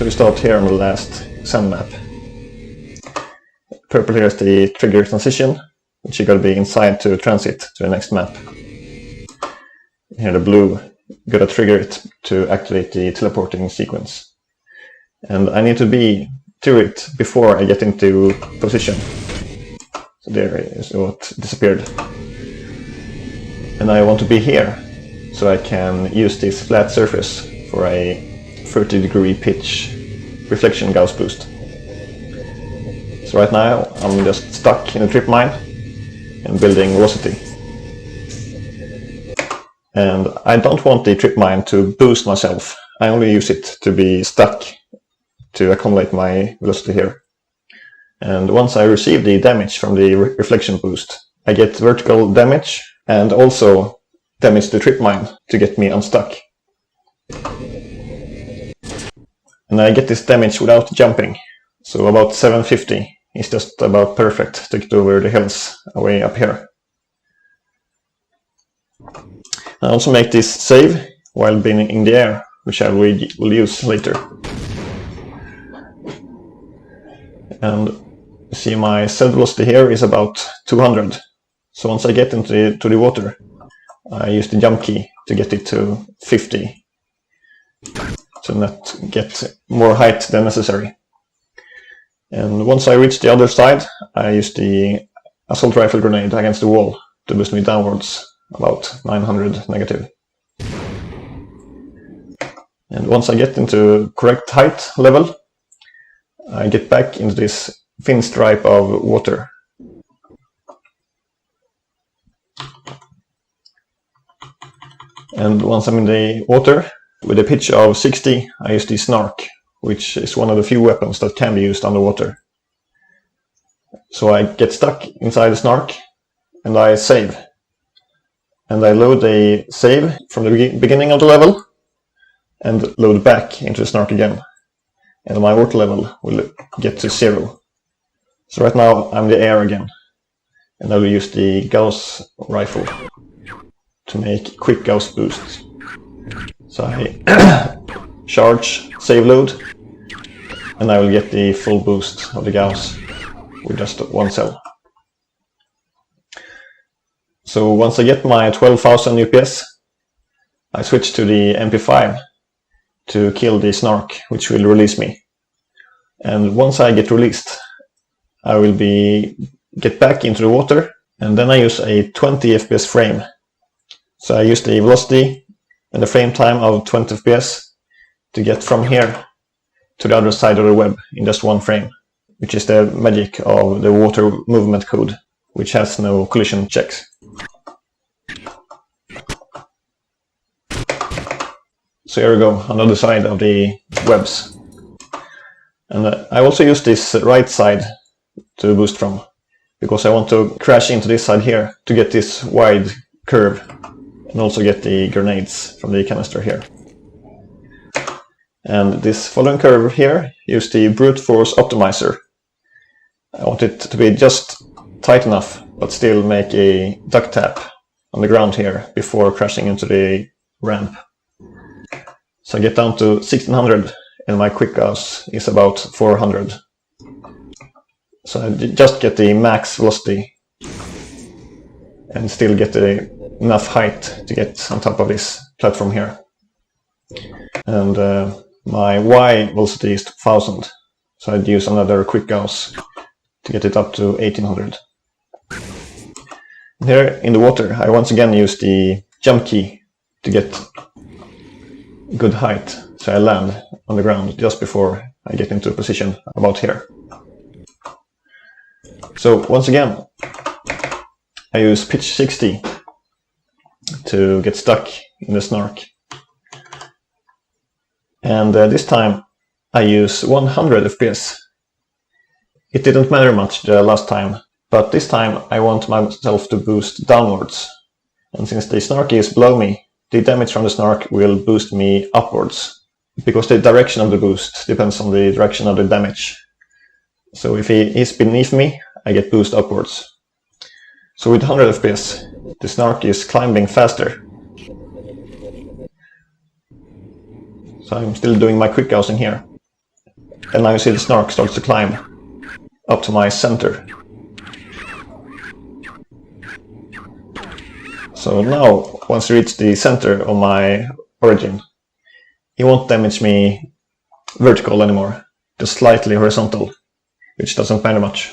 So we start here on the last send map. Purple here is the trigger transition, which you gotta be inside to transit to the next map. Here the blue, gotta trigger it to activate the teleporting sequence. And I need to be to it before I get into position. So there is what disappeared. And I want to be here, so I can use this flat surface for a 30-degree pitch reflection Gauss boost. So right now I'm just stuck in a trip mine and building velocity. And I don't want the trip mine to boost myself. I only use it to be stuck to accumulate my velocity here. And once I receive the damage from the reflection boost, I get vertical damage and also damage the trip mine to get me unstuck. And I get this damage without jumping, so about 750 is just about perfect to get over the hills way up here. I also make this save while being in the air, which I will use later. And you see my set velocity here is about 200. So once I get into the water, I use the jump key to get it to 50. To not get more height than necessary. And once I reach the other side, I use the assault rifle grenade against the wall to boost me downwards, about 900 negative. And once I get into correct height level, I get back into this thin stripe of water. And once I'm in the water, with a pitch of 60, I use the snark, which is one of the few weapons that can be used underwater. So I get stuck inside the snark, and I save. And I load a save from the beginning of the level, and load back into the snark again. And my water level will get to 0. So right now I'm in the air again, and I will use the Gauss rifle to make quick Gauss boosts. So I charge, save load, and I will get the full boost of the Gauss with just one cell. So once I get my 12,000 UPS, I switch to the MP5 to kill the snark, which will release me. And once I get released, I will get back into the water, and then I use a 20 FPS frame. So I use the velocity and the frame time of 20 FPS to get from here to the other side of the web in just one frame, which is the magic of the water movement code, which has no collision checks. So here we go, on the other side of the webs. And I also use this right side to boost from, because I want to crash into this side here to get this wide curve, and also get the grenades from the canister here. And this following curve here, use the brute force optimizer. I want it to be just tight enough, but still make a duck tap on the ground here before crashing into the ramp. So I get down to 1600, and my quick Gauss is about 400. So I just get the max velocity and still get enough height to get on top of this platform here. And my Y velocity is 1000, so I'd use another quick Gauss to get it up to 1800. Here in the water, I once again use the jump key to get good height, so I land on the ground just before I get into a position about here. So once again, I use pitch 60 to get stuck in the snark. And this time I use 100 FPS. It didn't matter much the last time, but this time I want myself to boost downwards. And since the snark is below me, the damage from the snark will boost me upwards, because the direction of the boost depends on the direction of the damage. So if he is beneath me, I get boost upwards. So with 100 FPS, the snark is climbing faster. So I'm still doing my quick Gaussing here. and now you see the snark starts to climb up to my center. So now, once you reach the center of my origin, he won't damage me vertical anymore, just slightly horizontal, which doesn't matter much.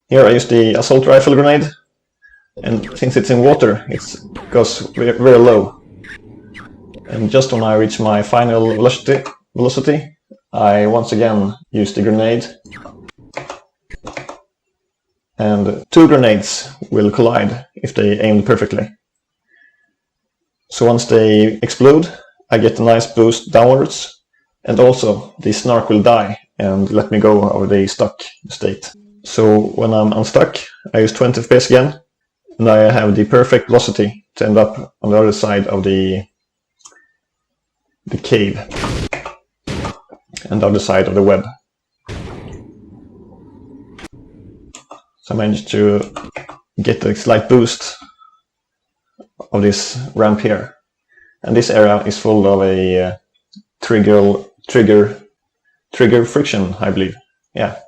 Here I use the assault rifle grenade, and since it's in water, it goes very low. And just when I reach my final velocity, I once again use the grenade, and 2 grenades will collide if they aimed perfectly. So once they explode, I get a nice boost downwards, and also the snark will die and let me go over the stuck state. So when I'm unstuck, I use 20 FPS again, and I have the perfect velocity to end up on the other side of the cave and the other side of the web. So I managed to get a slight boost of this ramp here, and this area is full of a trigger friction, I believe. Yeah.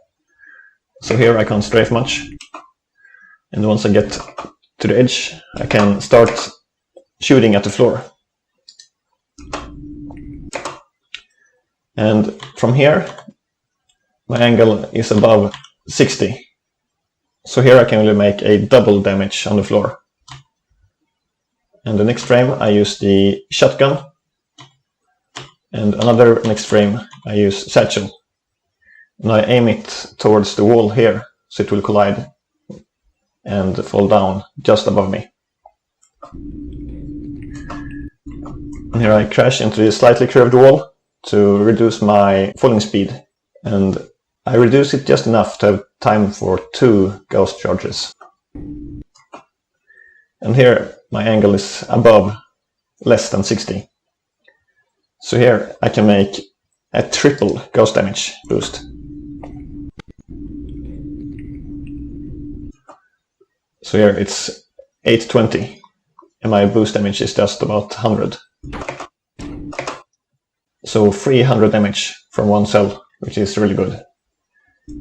So here I can't strafe much, and once I get to the edge, I can start shooting at the floor. And from here, my angle is above 60. So here I can really make a double damage on the floor. And the next frame I use the shotgun, and another next frame I use satchel. And I aim it towards the wall here, so it will collide and fall down just above me. And here I crash into the slightly curved wall to reduce my falling speed, and I reduce it just enough to have time for 2 ghost charges. And here my angle is above less than 60. So here I can make a triple ghost damage boost. So here it's 820, and my boost damage is just about 100. So 300 damage from one cell, which is really good.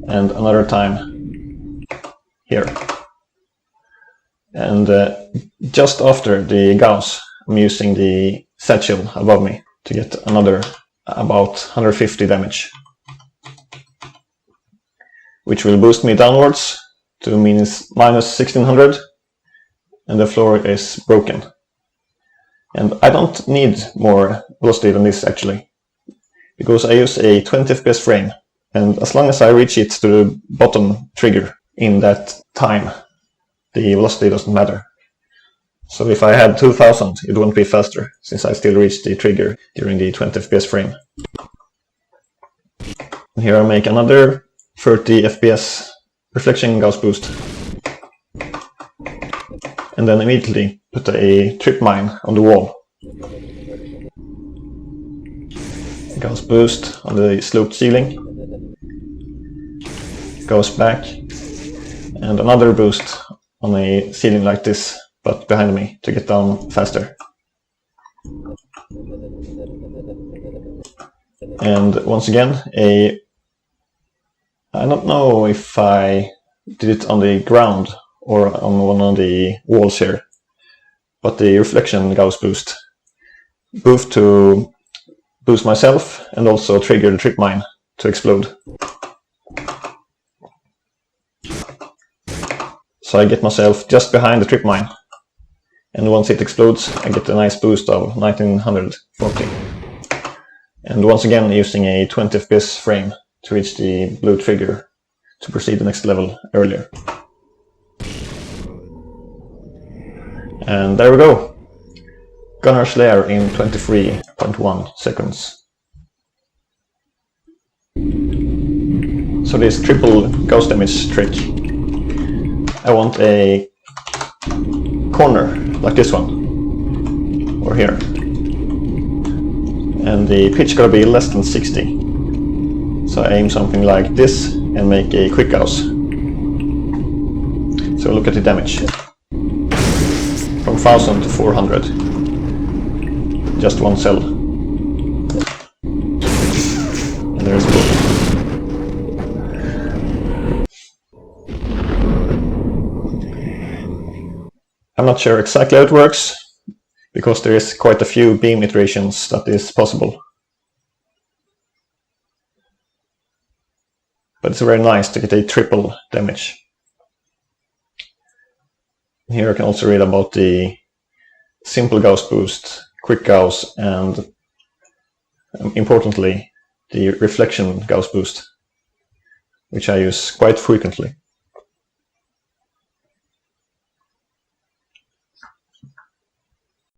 And another time here. And just after the Gauss, I'm using the satchel above me to get another about 150 damage, which will boost me downwards to minus 1600, and the floor is broken. And I don't need more velocity than this actually, because I use a 20 FPS frame, and as long as I reach it to the bottom trigger in that time, the velocity doesn't matter. So if I had 2000, it wouldn't be faster, since I still reach the trigger during the 20 FPS frame. And here I make another 30 FPS reflection Gauss boost, and then immediately put a trip mine on the wall. Gauss boost on the sloped ceiling, goes back, and another boost on a ceiling like this, but behind me, to get down faster. And once again, I don't know if I did it on the ground or on one of the walls here, but the reflection Gauss boost, both to boost myself and also trigger the trip mine to explode. So I get myself just behind the trip mine, and once it explodes I get a nice boost of 1940. And once again using a 20 FPS frame to reach the blue trigger to proceed the next level earlier. And there we go! Gonarch Lair in 23.1 seconds. So this triple ghost damage trick, I want a corner like this one, or here. And the pitch gotta be less than 60. So I aim something like this and make a quick Gauss. So look at the damage. from 1000 to 400. Just one cell. And there is a bullet. I'm not sure exactly how it works, because there is quite a few beam iterations that is possible. But it's very nice to get a triple damage. Here I can also read about the simple Gauss boost, quick Gauss, and importantly the reflection Gauss boost, which I use quite frequently.